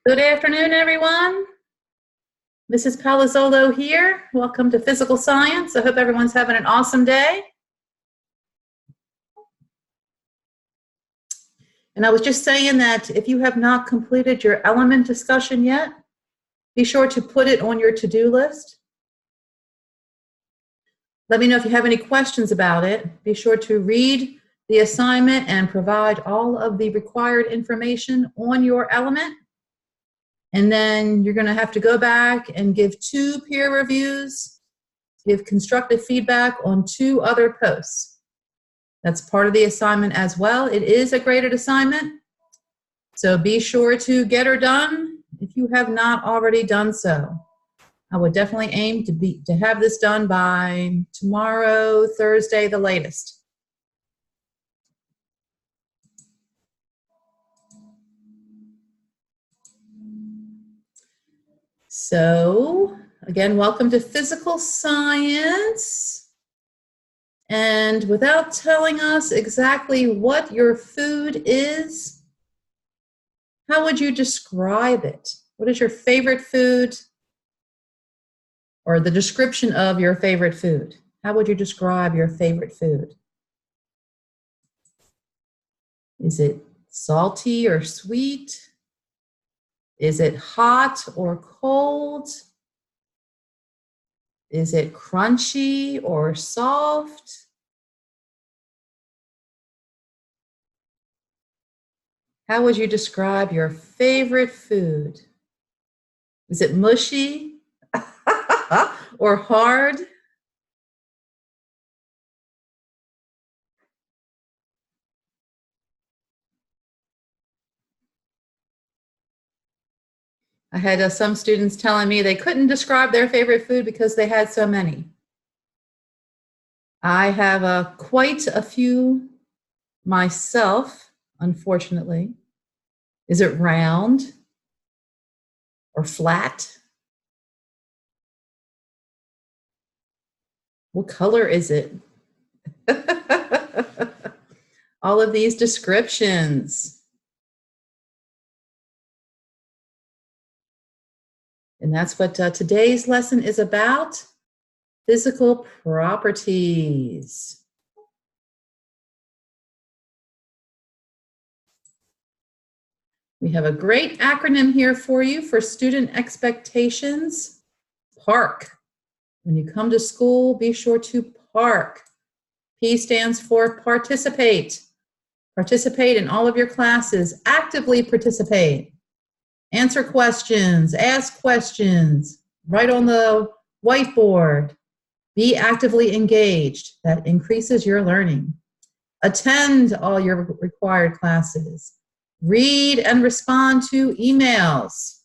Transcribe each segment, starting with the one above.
Good afternoon, everyone. Mrs. Palazzolo here. Welcome to Physical Science. I hope everyone's having an awesome day. And I was just saying that if you have not completed your element discussion yet, be sure to put it on your to-do list. Let me know if you have any questions about it. Be sure to read the assignment and provide all of the required information on your element. And then you're going to have to go back and give 2 peer reviews, give constructive feedback on 2 other posts. That's part of the assignment as well. It is a graded assignment, so be sure to get her done if you have not already done so. I would definitely aim to have this done by tomorrow, Thursday, the latest. So, again, welcome to Physical Science. And without telling us exactly what your food is, how would you describe it? What is your favorite food? Or the description of your favorite food? How would you describe your favorite food? Is it salty or sweet? Is it hot or cold? Is it crunchy or soft? How would you describe your favorite food? Is it mushy or hard? I had some students telling me they couldn't describe their favorite food because they had so many. I have quite a few myself, unfortunately. Is it round or flat? What color is it? All of these descriptions. And that's what today's lesson is about, physical properties. We have a great acronym here for you for student expectations, PARC. When you come to school, be sure to PARC. P stands for participate. Participate in all of your classes. Actively participate. Answer questions. Ask questions. Write on the whiteboard. Be actively engaged. That increases your learning. Attend all your required classes. Read and respond to emails.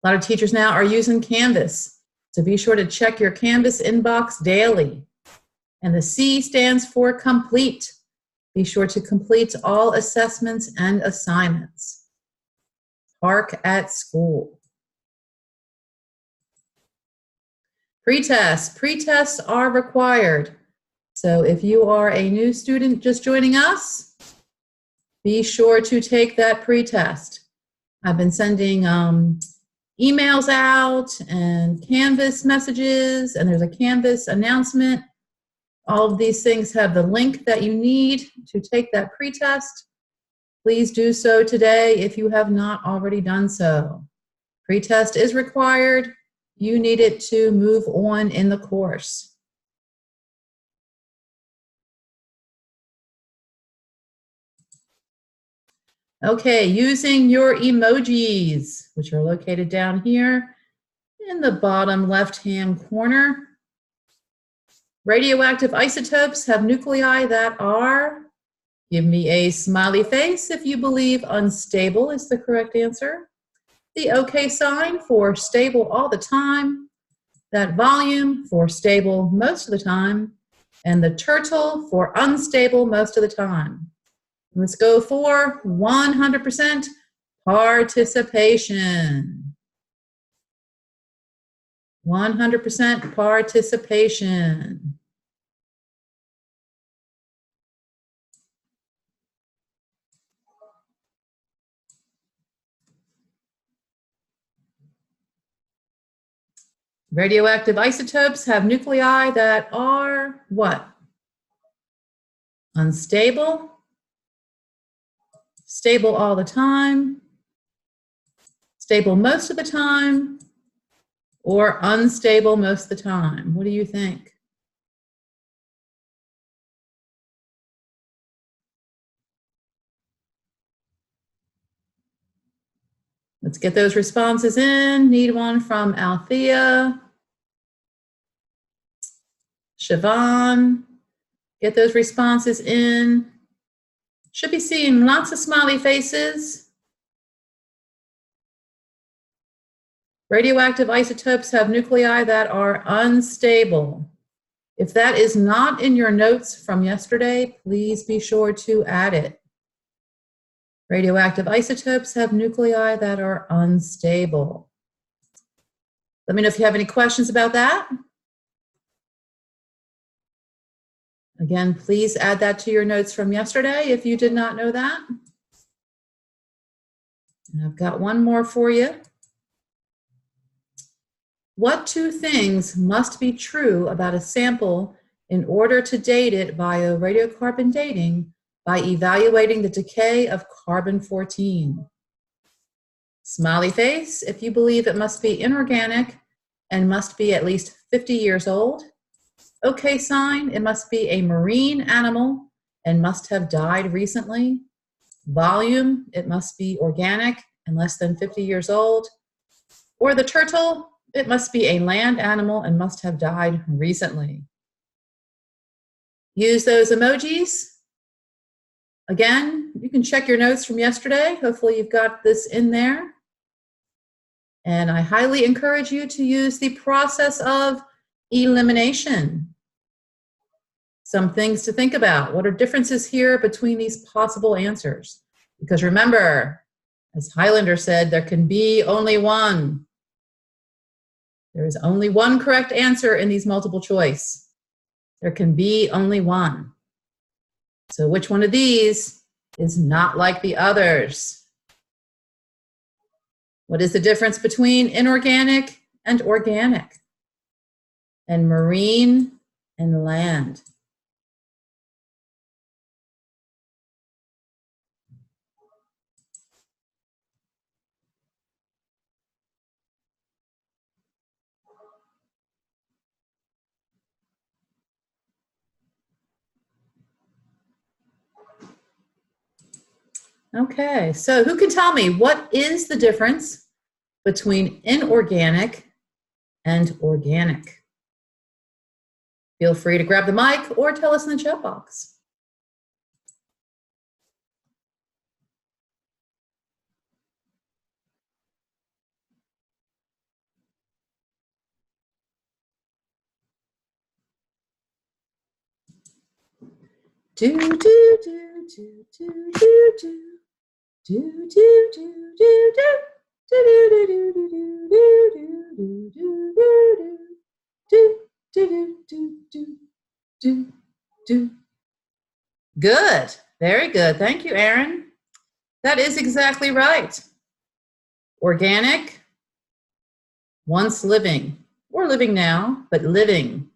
A lot of teachers now are using Canvas, so be sure to check your Canvas inbox daily. And the C stands for complete. Be sure to complete all assessments and assignments. PARC at school. Pre-tests. Pre-tests are required. So if you are a new student just joining us, be sure to take that pre-test. I've been sending emails out and Canvas messages, and there's a Canvas announcement. All of these things have the link that you need to take that pre-test. Please do so today if you have not already done so. Pre-test is required. You need it to move on in the course. Okay, using your emojis, which are located down here in the bottom left-hand corner. Radioactive isotopes have nuclei that are, give me a smiley face if you believe unstable is the correct answer. The OK sign for stable all the time. That volume for stable most of the time. And the turtle for unstable most of the time. Let's go for 100% participation. 100% participation. Radioactive isotopes have nuclei that are what? Unstable, stable all the time, stable most of the time, or unstable most of the time. What do you think? Let's get those responses in. Need one from Althea. Siobhan, get those responses in. Should be seeing lots of smiley faces. Radioactive isotopes have nuclei that are unstable. If that is not in your notes from yesterday, please be sure to add it. Radioactive isotopes have nuclei that are unstable. Let me know if you have any questions about that. Again, please add that to your notes from yesterday if you did not know that. And I've got one more for you. What two things must be true about a sample in order to date it via radiocarbon dating by evaluating the decay of carbon-14? Smiley face if you believe it must be inorganic and must be at least 50 years old. Okay sign, it must be a marine animal and must have died recently. Volume, it must be organic and less than 50 years old. Or the turtle, it must be a land animal and must have died recently. Use those emojis. Again, you can check your notes from yesterday. Hopefully you've got this in there. And I highly encourage you to use the process of elimination. Some things to think about. What are differences here between these possible answers? Because remember, as Highlander said, there can be only one. There is only one correct answer in these multiple choice. There can be only one. So which one of these is not like the others? What is the difference between inorganic and organic? And marine and land? Okay, so who can tell me what is the difference between inorganic and organic? Feel free to grab the mic or tell us in the chat box. Do do do do do do do do do do do do. Good, very good. Thank you, Aaron. That is exactly right. Organic, once living, or living now, but living.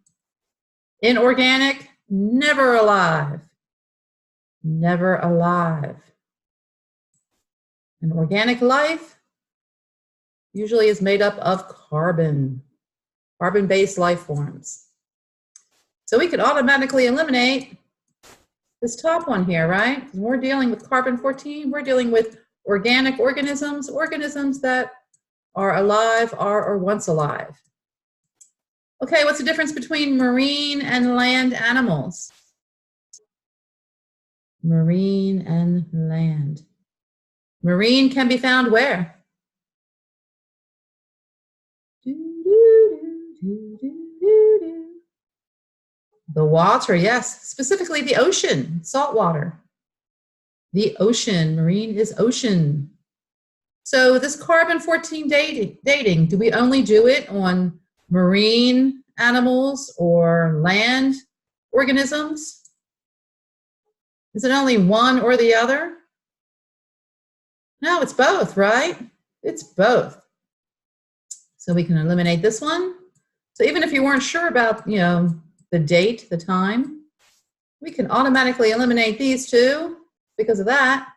Inorganic, never alive. Never alive. And organic life usually is made up of carbon, carbon-based life forms. So we could automatically eliminate this top one here, right? Because we're dealing with carbon-14, we're dealing with organic organisms, organisms that are alive, are or once alive. Okay, what's the difference between marine and land animals? Marine and land. Marine can be found where? The water, yes, specifically the ocean, salt water. The ocean, marine is ocean. So this carbon-14 dating, do we only do it on marine animals or land organisms? Is it only one or the other? No, it's both, right? It's both. So we can eliminate this one. So even if you weren't sure about, the date, the time, we can automatically eliminate these two because of that.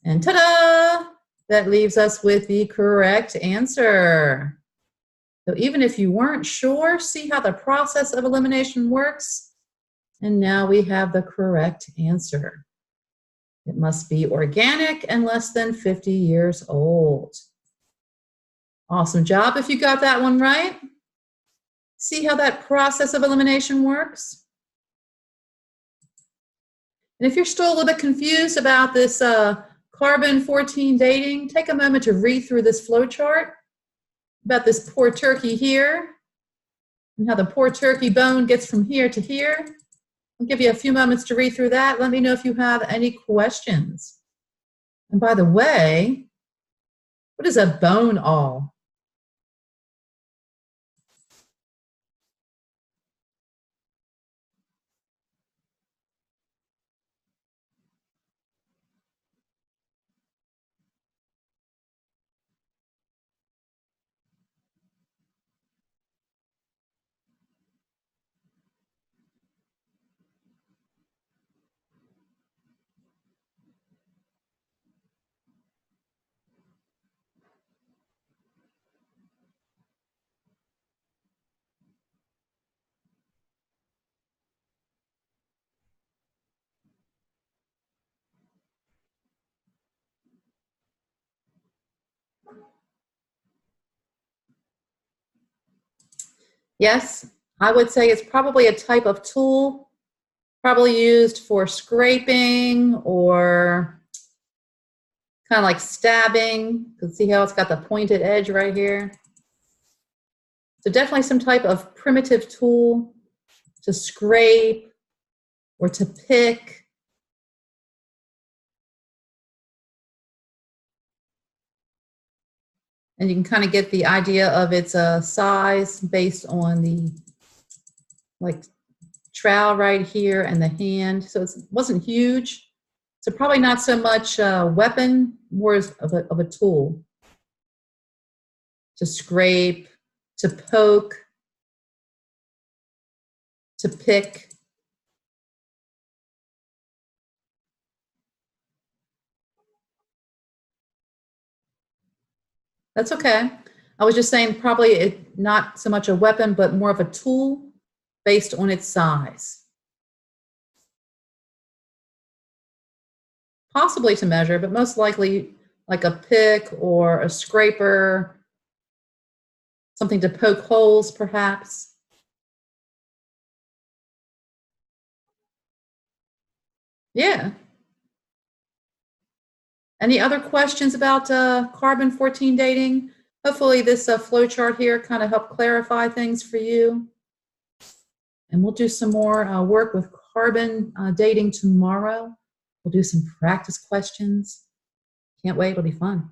And ta-da! That leaves us with the correct answer. So even if you weren't sure, see how the process of elimination works? And now we have the correct answer. It must be organic and less than 50 years old. Awesome job if you got that one right. See how that process of elimination works? And if you're still a little bit confused about this carbon-14 dating, take a moment to read through this flow chart about this poor turkey here and how the poor turkey bone gets from here to here. I'll give you a few moments to read through that. Let me know if you have any questions. And by the way, what is a bone awl? Yes, I would say it's probably a type of tool, probably used for scraping or kind of like stabbing. You can see how it's got the pointed edge right here. So definitely some type of primitive tool to scrape or to pick. And you can kind of get the idea of its size based on the trowel right here and the hand. So it wasn't huge. So probably not so much a weapon, more of a tool to scrape, to poke, to pick. That's okay. I was just saying probably not so much a weapon, but more of a tool based on its size. Possibly to measure, but most likely like a pick or a scraper, something to poke holes perhaps. Yeah. Any other questions about carbon-14 dating? Hopefully this flow chart here kind of helped clarify things for you. And we'll do some more work with carbon dating tomorrow. We'll do some practice questions. Can't wait, it'll be fun.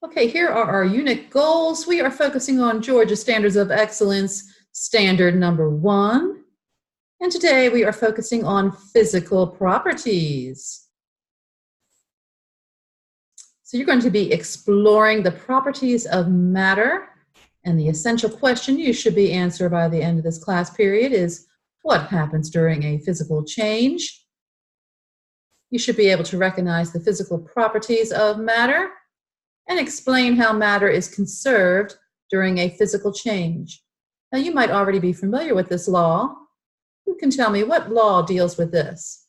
Okay, here are our unit goals. We are focusing on Georgia Standards of Excellence, standard number 1. And today we are focusing on physical properties. So you're going to be exploring the properties of matter. And the essential question you should be answering by the end of this class period is, what happens during a physical change? You should be able to recognize the physical properties of matter and explain how matter is conserved during a physical change. Now, you might already be familiar with this law. Who can tell me what law deals with this?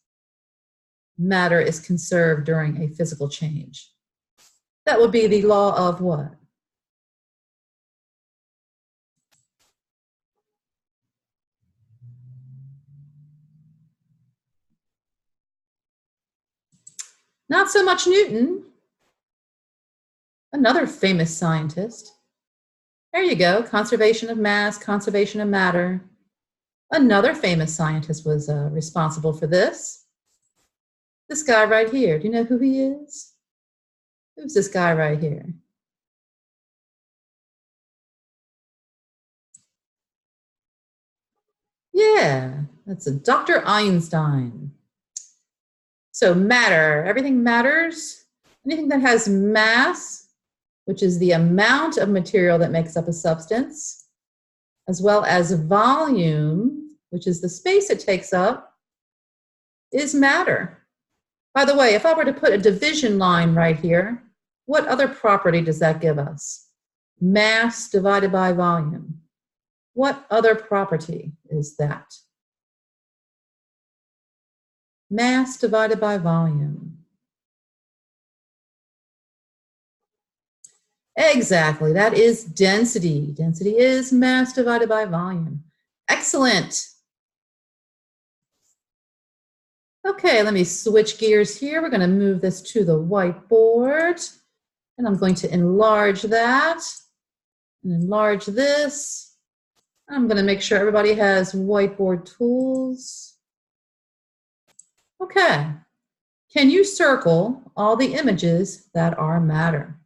Matter is conserved during a physical change. That would be the law of what? Not so much Newton. Another famous scientist. There you go, conservation of mass, conservation of matter. Another famous scientist was responsible for this. This guy right here, do you know who he is? Who's this guy right here? Yeah, that's a Dr. Einstein. So matter, everything matters. Anything that has mass, which is the amount of material that makes up a substance, as well as volume, which is the space it takes up, is matter. By the way, if I were to put a division line right here, what other property does that give us? Mass divided by volume. What other property is that? Mass divided by volume. Exactly, that is density. Density is mass divided by volume. Excellent. Okay, let me switch gears here. We're going to move this to the whiteboard. And I'm going to enlarge that and enlarge this. I'm going to make sure everybody has whiteboard tools. Okay. Can you circle all the images that are matter?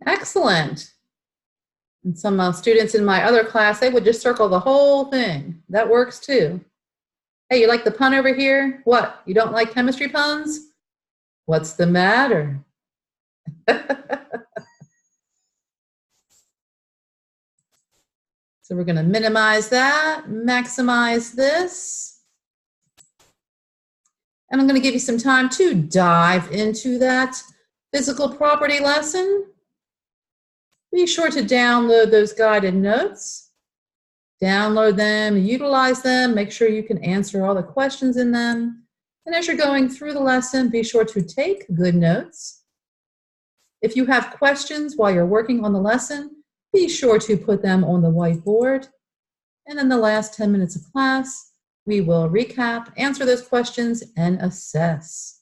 Excellent. And some students in my other class, they would just circle the whole thing. That works too. Hey, you like the pun over here? What, you don't like chemistry puns? What's the matter? So we're going to minimize that, maximize this. And I'm going to give you some time to dive into that physical property lesson. Be sure to download those guided notes. Download them, utilize them, make sure you can answer all the questions in them. And as you're going through the lesson, be sure to take good notes. If you have questions while you're working on the lesson, be sure to put them on the whiteboard. And in the last 10 minutes of class, we will recap, answer those questions, and assess.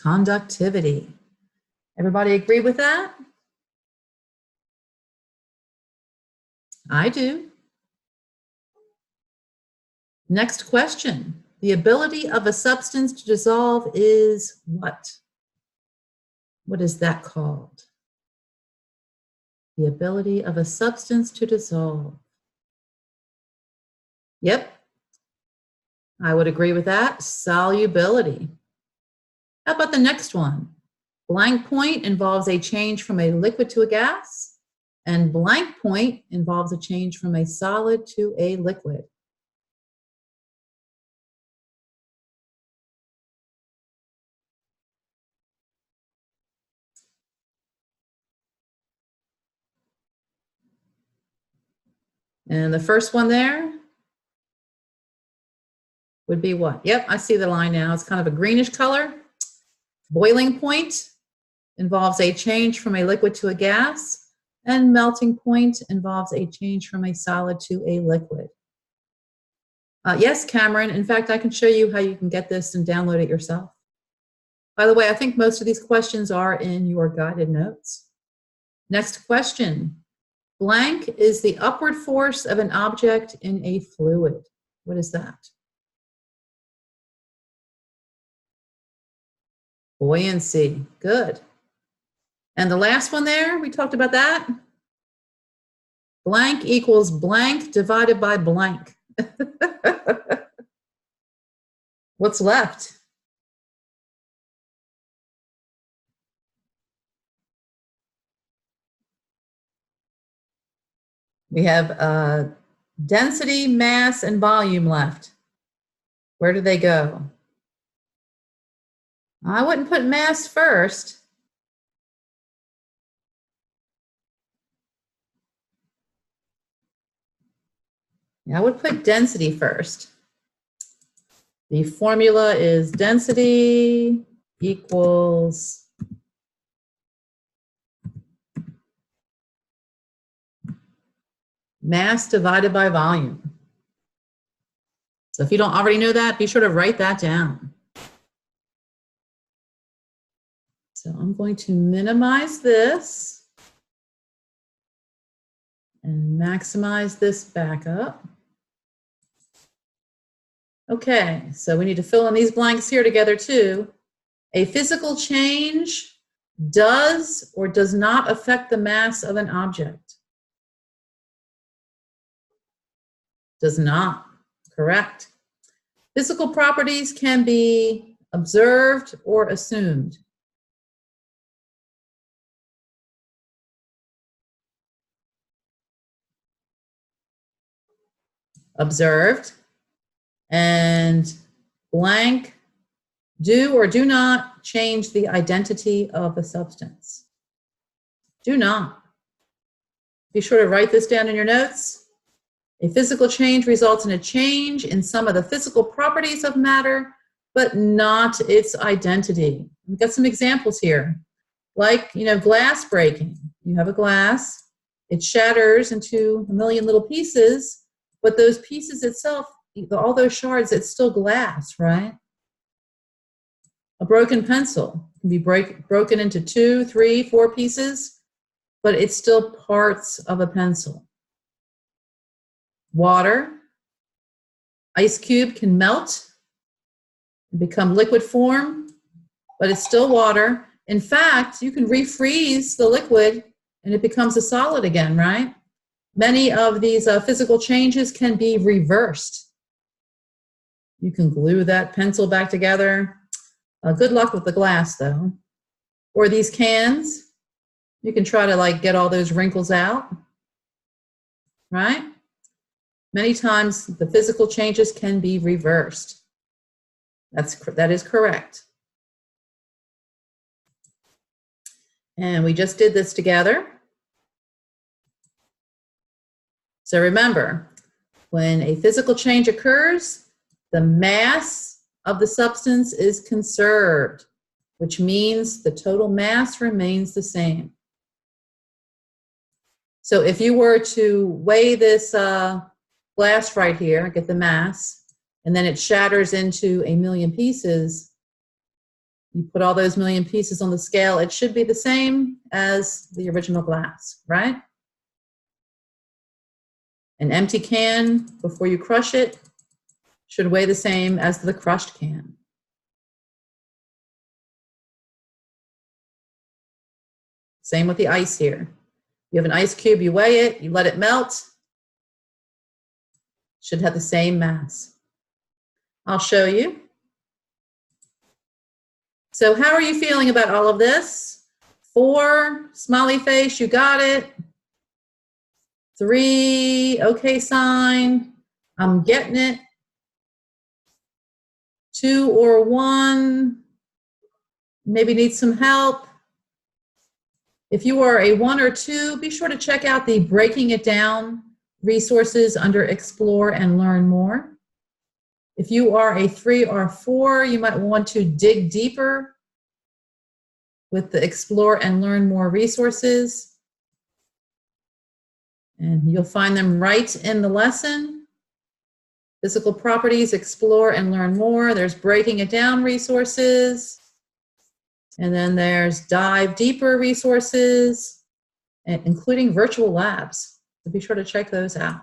Conductivity. Everybody agree with that? I do. Next question. The ability of a substance to dissolve is what? What is that called? The ability of a substance to dissolve. Yep, I would agree with that. Solubility. How about the next one? Blank point involves a change from a liquid to a gas, and blank point involves a change from a solid to a liquid. And the first one there would be what? Yep, I see the line now. It's kind of a greenish color. Boiling point involves a change from a liquid to a gas, and melting point involves a change from a solid to a liquid. Yes, Cameron. In fact, I can show you how you can get this and download it yourself. By the way, I think most of these questions are in your guided notes. Next question. Blank is the upward force of an object in a fluid. What is that? Buoyancy. Good. And the last one there, we talked about that. Blank equals blank divided by blank. What's left? We have density, mass, and volume left. Where do they go? I wouldn't put mass first. I would put density first. The formula is density equals mass divided by volume. So if you don't already know that, be sure to write that down. So I'm going to minimize this and maximize this back up. Okay, so we need to fill in these blanks here together too. A physical change does or does not affect the mass of an object. Does not. Correct. Physical properties can be observed or assumed. Observed. And blank, do or do not change the identity of a substance. Do not. Be sure to write this down in your notes. A physical change results in a change in some of the physical properties of matter, but not its identity. We've got some examples here, like, glass breaking. You have a glass, it shatters into a million little pieces, but those pieces itself, all those shards, it's still glass, right? A broken pencil can be broken into 2, 3, 4 pieces, but it's still parts of a pencil. Water, ice cube can melt and become liquid form, but it's still water. In fact, you can refreeze the liquid and it becomes a solid again, right? Many of these physical changes can be reversed. You can glue that pencil back together. Good luck with the glass, though. Or these cans, you can try to get all those wrinkles out, right? Many times the physical changes can be reversed. That is correct. And we just did this together. So remember, when a physical change occurs, the mass of the substance is conserved, which means the total mass remains the same. So if you were to weigh this glass right here, get the mass, and then it shatters into a million pieces, you put all those million pieces on the scale, it should be the same as the original glass, right? An empty can, before you crush it, should weigh the same as the crushed can. Same with the ice here. You have an ice cube, you weigh it, you let it melt, should have the same mass. I'll show you. So how are you feeling about all of this? 4, smiley face, you got it. 3, okay sign, I'm getting it. 2 or 1, maybe need some help. If you are a 1 or 2, be sure to check out the Breaking It Down resources under Explore and Learn More. If you are a 3 or 4, you might want to dig deeper with the Explore and Learn More resources. And you'll find them right in the lesson. Physical Properties, Explore and Learn More. There's Breaking It Down resources. And then there's Dive Deeper resources, including virtual labs. So be sure to check those out.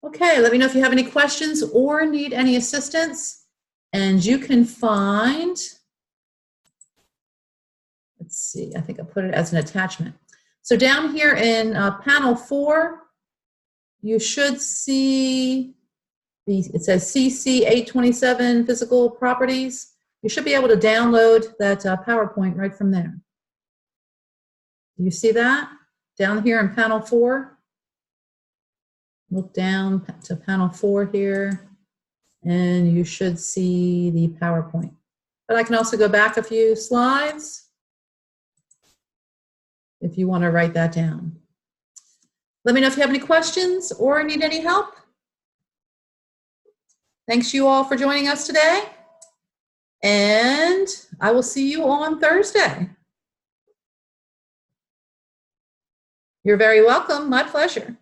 Okay, let me know if you have any questions or need any assistance. And you can find, let's see, I think I put it as an attachment. So down here in panel 4, you should see, it says CC 827 Physical Properties. You should be able to download that PowerPoint right from there. Do you see that? Down here in panel 4. Look down to panel 4 here, and you should see the PowerPoint. But I can also go back a few slides if you want to write that down. Let me know if you have any questions or need any help. Thanks you all for joining us today. And I will see you on Thursday. You're very welcome. My pleasure.